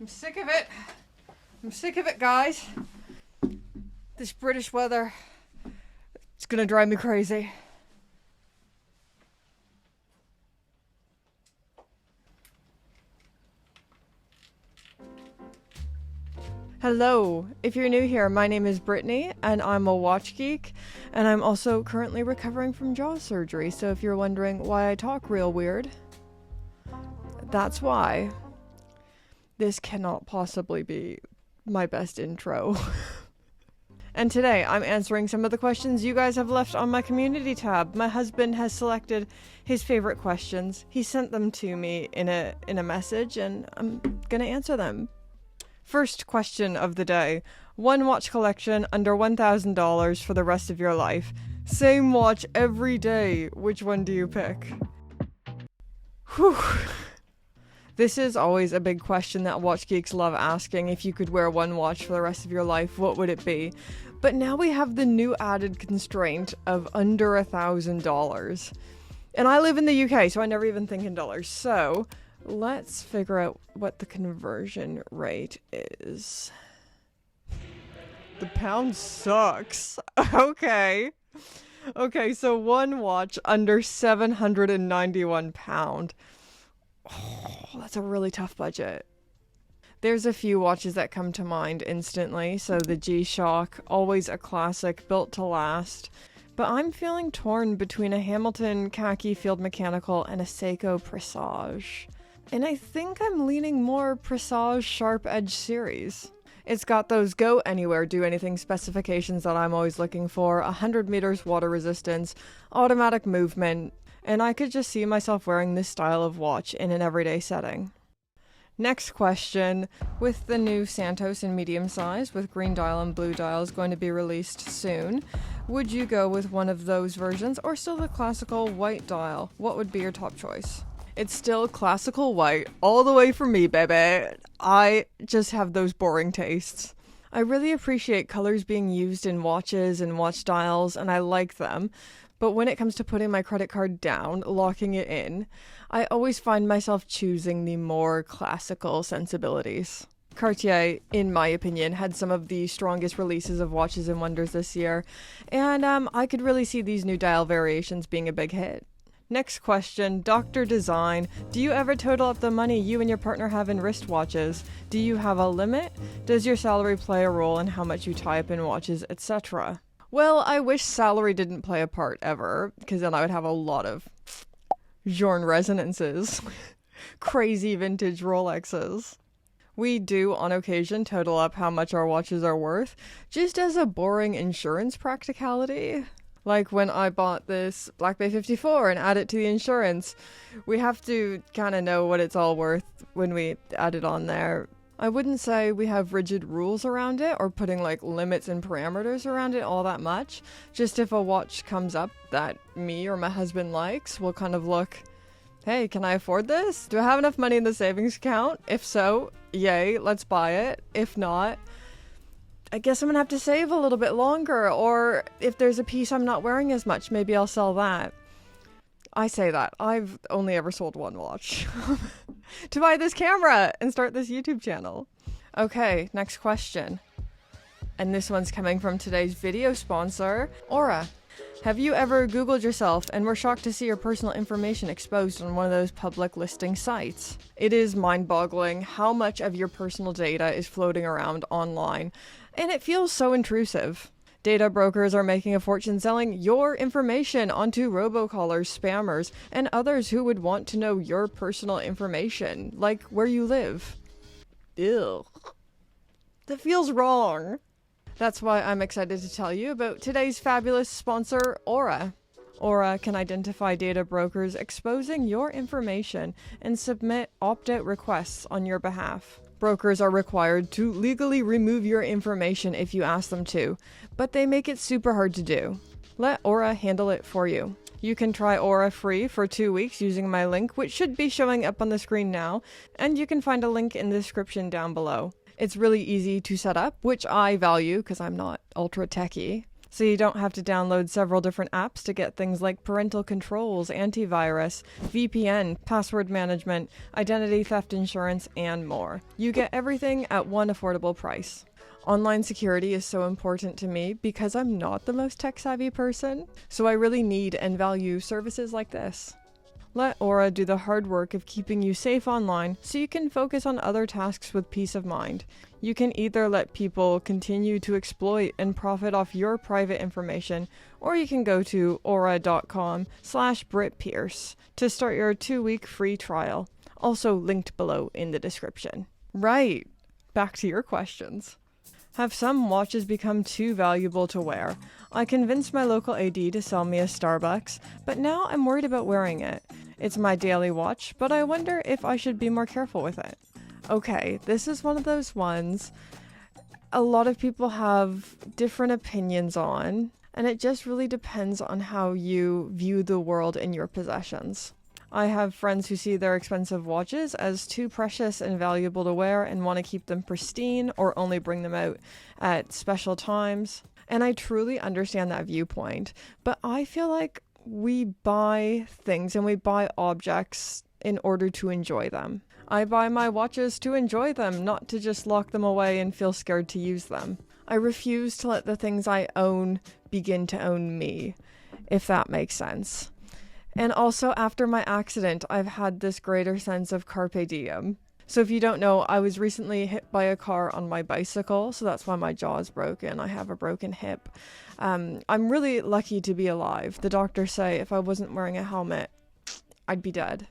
I'm sick of it. I'm sick of it, guys. This British weather, it's gonna drive me crazy. Hello, if you're new here, my name is Brittany, and I'm a watch geek, and I'm also currently recovering from jaw surgery, so if you're wondering why I talk real weird, that's why. This cannot possibly be my best intro. And today, I'm answering some of the questions you guys have left on my community tab. My husband has selected his favorite questions. He sent them to me in a message, and I'm gonna answer them. First question of the day. One watch collection under $1,000 for the rest of your life. Same watch every day. Which one do you pick? Whew. This is always a big question that watch geeks love asking. If you could wear one watch for the rest of your life, what would it be? But now we have the new added constraint of under $1,000. And I live in the UK, so I never even think in dollars. So let's figure out what the conversion rate is. The pound sucks. Okay, so one watch under £791. Oh, that's a really tough budget. There's a few watches that come to mind instantly. So the G-Shock, always a classic, built to last. But I'm feeling torn between a Hamilton khaki field mechanical and a Seiko Presage. And I think I'm leaning more Presage Sharp Edge series. It's got those go anywhere, do anything specifications that I'm always looking for, 100 meters water resistance, automatic movement, and I could just see myself wearing this style of watch in an everyday setting. Next question. With the new Santos in medium size, with green dial and blue dials going to be released soon, would you go with one of those versions or still the classical white dial? What would be your top choice? It's still classical white, all the way for me, baby. I just have those boring tastes. I really appreciate colors being used in watches and watch dials, and I like them. But when it comes to putting my credit card down, locking it in, I always find myself choosing the more classical sensibilities. Cartier, in my opinion, had some of the strongest releases of watches and wonders this year, and I could really see these new dial variations being a big hit. Next question, Dr. Design. Do you ever total up the money you and your partner have in wristwatches? Do you have a limit? Does your salary play a role in how much you tie up in watches, etc.? Well, I wish salary didn't play a part ever, because then I would have a lot of Journe resonances. Crazy vintage Rolexes. We do, on occasion, total up how much our watches are worth, just as a boring insurance practicality. Like when I bought this Black Bay 54 and add it to the insurance, we have to kind of know what it's all worth when we add it on there. I wouldn't say we have rigid rules around it or putting like limits and parameters around it all that much. Just if a watch comes up that me or my husband likes, we'll kind of look, hey, can I afford this? Do I have enough money in the savings account? If so, yay, let's buy it. If not, I guess I'm gonna have to save a little bit longer, or if there's a piece I'm not wearing as much, maybe I'll sell that. I say that. I've only ever sold one watch. To buy this camera and start this YouTube channel. Okay, next question. And this one's coming from today's video sponsor, Aura. Have you ever Googled yourself and were shocked to see your personal information exposed on one of those public listing sites? It is mind-boggling how much of your personal data is floating around online, and it feels so intrusive. Data brokers are making a fortune selling your information onto robocallers, spammers, and others who would want to know your personal information, like where you live. Ew. That feels wrong. That's why I'm excited to tell you about today's fabulous sponsor, Aura. Aura can identify data brokers exposing your information and submit opt-out requests on your behalf. Brokers are required to legally remove your information if you ask them to, but they make it super hard to do. Let Aura handle it for you. You can try Aura free for 2 weeks using my link, which should be showing up on the screen now, and you can find a link in the description down below. It's really easy to set up, which I value because I'm not ultra techy. so you don't have to download several different apps to get things like parental controls, antivirus, VPN, password management, identity theft insurance, and more. You get everything at one affordable price. Online security is so important to me because I'm not the most tech-savvy person, so I really need and value services like this. Let Aura do the hard work of keeping you safe online so you can focus on other tasks with peace of mind. You can either let people continue to exploit and profit off your private information, or you can go to aura.com/BritPierce to start your 2-week free trial, also linked below in the description. Right, back to your questions. Have some watches become too valuable to wear? I convinced my local AD to sell me a Starbucks, but now I'm worried about wearing it. It's my daily watch, but I wonder if I should be more careful with it. Okay, this is one of those ones a lot of people have different opinions on, and it just really depends on how you view the world and your possessions. I have friends who see their expensive watches as too precious and valuable to wear and want to keep them pristine or only bring them out at special times. And I truly understand that viewpoint, but I feel like we buy things and we buy objects in order to enjoy them. I buy my watches to enjoy them, not to just lock them away and feel scared to use them. I refuse to let the things I own begin to own me, if that makes sense. And also, after my accident, I've had this greater sense of carpe diem. So if you don't know, I was recently hit by a car on my bicycle, so that's why my jaw is broken. I have a broken hip. I'm really lucky to be alive. The doctors say if I wasn't wearing a helmet, I'd be dead.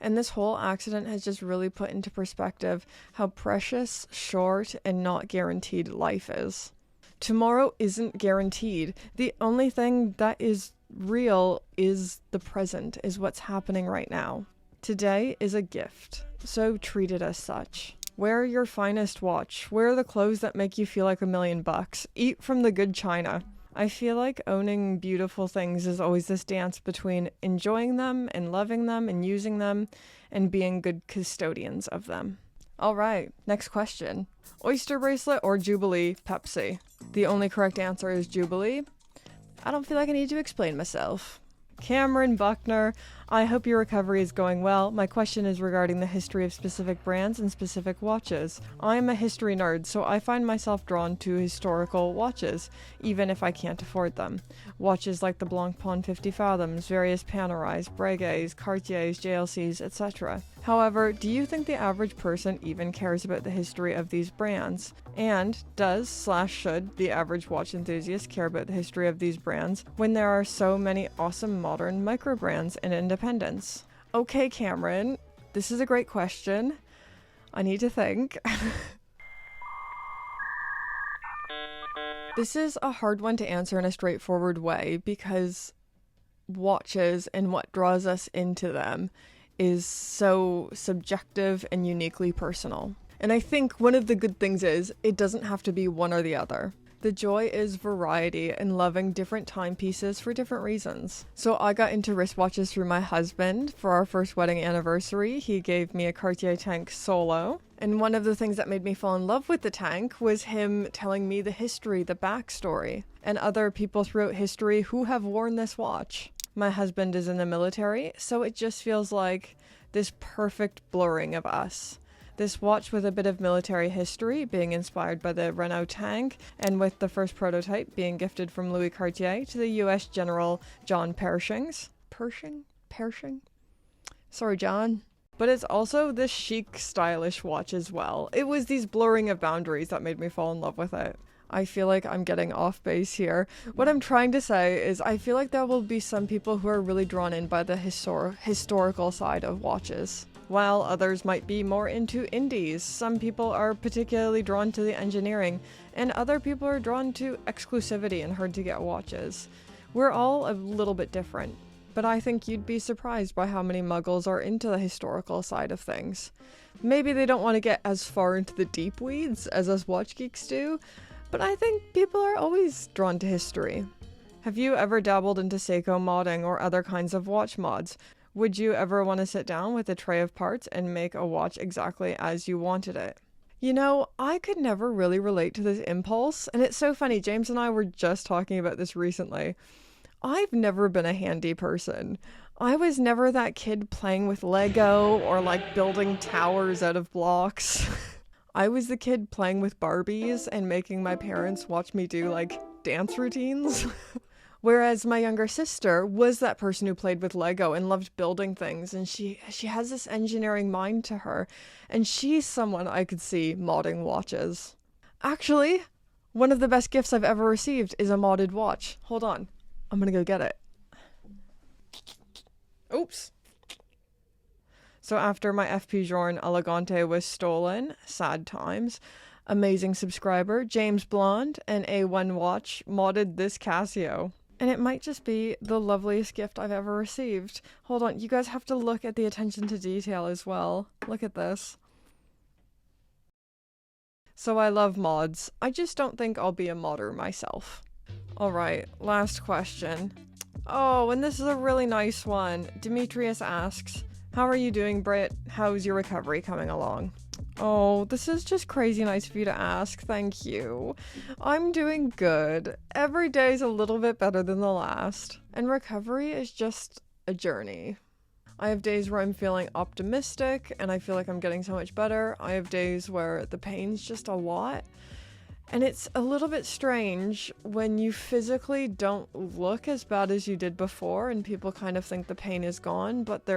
And this whole accident has just really put into perspective how precious, short, and not guaranteed life is. Tomorrow isn't guaranteed. The only thing that is real is the present, is what's happening right now. Today is a gift, so treat it as such. Wear your finest watch. Wear the clothes that make you feel like $1,000,000. Eat from the good china. I feel like owning beautiful things is always this dance between enjoying them and loving them and using them and being good custodians of them. All right, next question. Oyster bracelet or Jubilee Pepsi? The only correct answer is Jubilee. I don't feel like I need to explain myself. Cameron Buckner, I hope your recovery is going well. My question is regarding the history of specific brands and specific watches. I am a history nerd, so I find myself drawn to historical watches, even if I can't afford them. Watches like the Blancpain 50 Fathoms, various Panerais, Breguets, Cartiers, JLCs, etc. However, do you think the average person even cares about the history of these brands? And should the average watch enthusiast care about the history of these brands when there are so many awesome modern micro brands and independents? Okay, Cameron, this is a great question. I need to think. This is a hard one to answer in a straightforward way because watches and what draws us into them is so subjective and uniquely personal. And I think one of the good things is it doesn't have to be one or the other. The joy is variety and loving different timepieces for different reasons. So I got into wristwatches through my husband. For our first wedding anniversary, he gave me a Cartier Tank Solo. And one of the things that made me fall in love with the tank was him telling me the history, the backstory, and other people throughout history who have worn this watch. My husband is in the military, so it just feels like this perfect blurring of us. This watch with a bit of military history being inspired by the Renault tank, and with the first prototype being gifted from Louis Cartier to the US General John Pershing? Sorry, John. But it's also this chic, stylish watch as well. It was these blurring of boundaries that made me fall in love with it. I feel like I'm getting off base here. What I'm trying to say is I feel like there will be some people who are really drawn in by the historical side of watches, while others might be more into indies. Some people are particularly drawn to the engineering, and other people are drawn to exclusivity and hard-to-get watches. We're all a little bit different, but I think you'd be surprised by how many muggles are into the historical side of things. Maybe they don't want to get as far into the deep weeds as us watch geeks do, but I think people are always drawn to history. Have you ever dabbled into Seiko Modding or other kinds of watch mods? Would you ever want to sit down with a tray of parts and make a watch exactly as you wanted it? You know, I could never really relate to this impulse, and it's so funny. James and I were just talking about this recently. I've never been a handy person. I was never that kid playing with Lego or like building towers out of blocks. I was the kid playing with Barbies and making my parents watch me do like dance routines. Whereas my younger sister was that person who played with Lego and loved building things, and she has this engineering mind to her, and she's someone I could see modding watches. Actually, one of the best gifts I've ever received is a modded watch. Hold on, I'm gonna go get it. Oops. So after my FP Journe Elegante was stolen, sad times, amazing subscriber James Blonde and A1 Watch modded this Casio. And it might just be the loveliest gift I've ever received. Hold on, you guys have to look at the attention to detail as well. Look at this. So I love mods. I just don't think I'll be a modder myself. Alright, last question. Oh, and this is a really nice one. Demetrius asks, how are you doing, Britt? How's your recovery coming along? Oh, this is just crazy nice of you to ask. Thank you. I'm doing good. Every day is a little bit better than the last. And recovery is just a journey. I have days where I'm feeling optimistic and I feel like I'm getting so much better. I have days where the pain's just a lot. And it's a little bit strange when you physically don't look as bad as you did before and people kind of think the pain is gone, but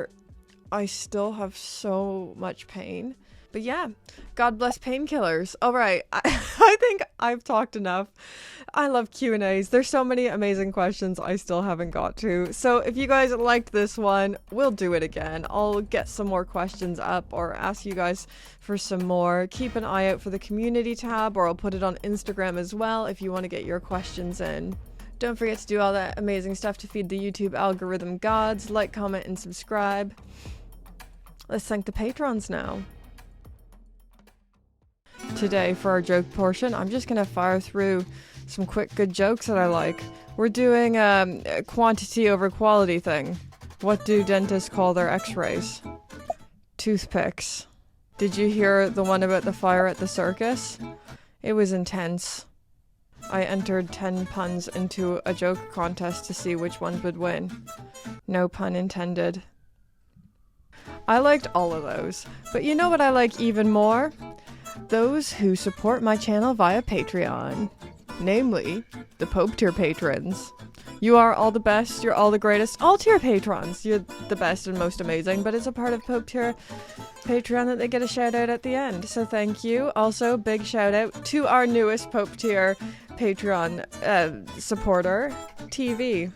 I still have so much pain. But yeah, God bless painkillers. All right, I think I've talked enough. I love Q&As. There's so many amazing questions I still haven't got to. So if you guys liked this one, we'll do it again. I'll get some more questions up or ask you guys for some more. Keep an eye out for the community tab, or I'll put it on Instagram as well if you want to get your questions in. Don't forget to do all that amazing stuff to feed the YouTube algorithm gods. Like, comment, and subscribe. Let's thank the patrons now. Today, for our joke portion, I'm just gonna fire through some quick good jokes that I like. We're doing a quantity over quality thing. What do dentists call their x-rays? Toothpicks. Did you hear the one about the fire at the circus? It was intense. I entered 10 puns into a joke contest to see which ones would win. No pun intended. I liked all of those, but you know what I like even more? Those who support my channel via Patreon. Namely, the Pope tier patrons. You are all the best, you're all the greatest, all tier patrons. You're the best and most amazing, but it's a part of Pope tier Patreon that they get a shout out at the end. So thank you. Also, big shout out to our newest Pope tier Patreon supporter, TV.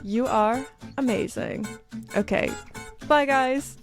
You are amazing. Okay, bye guys.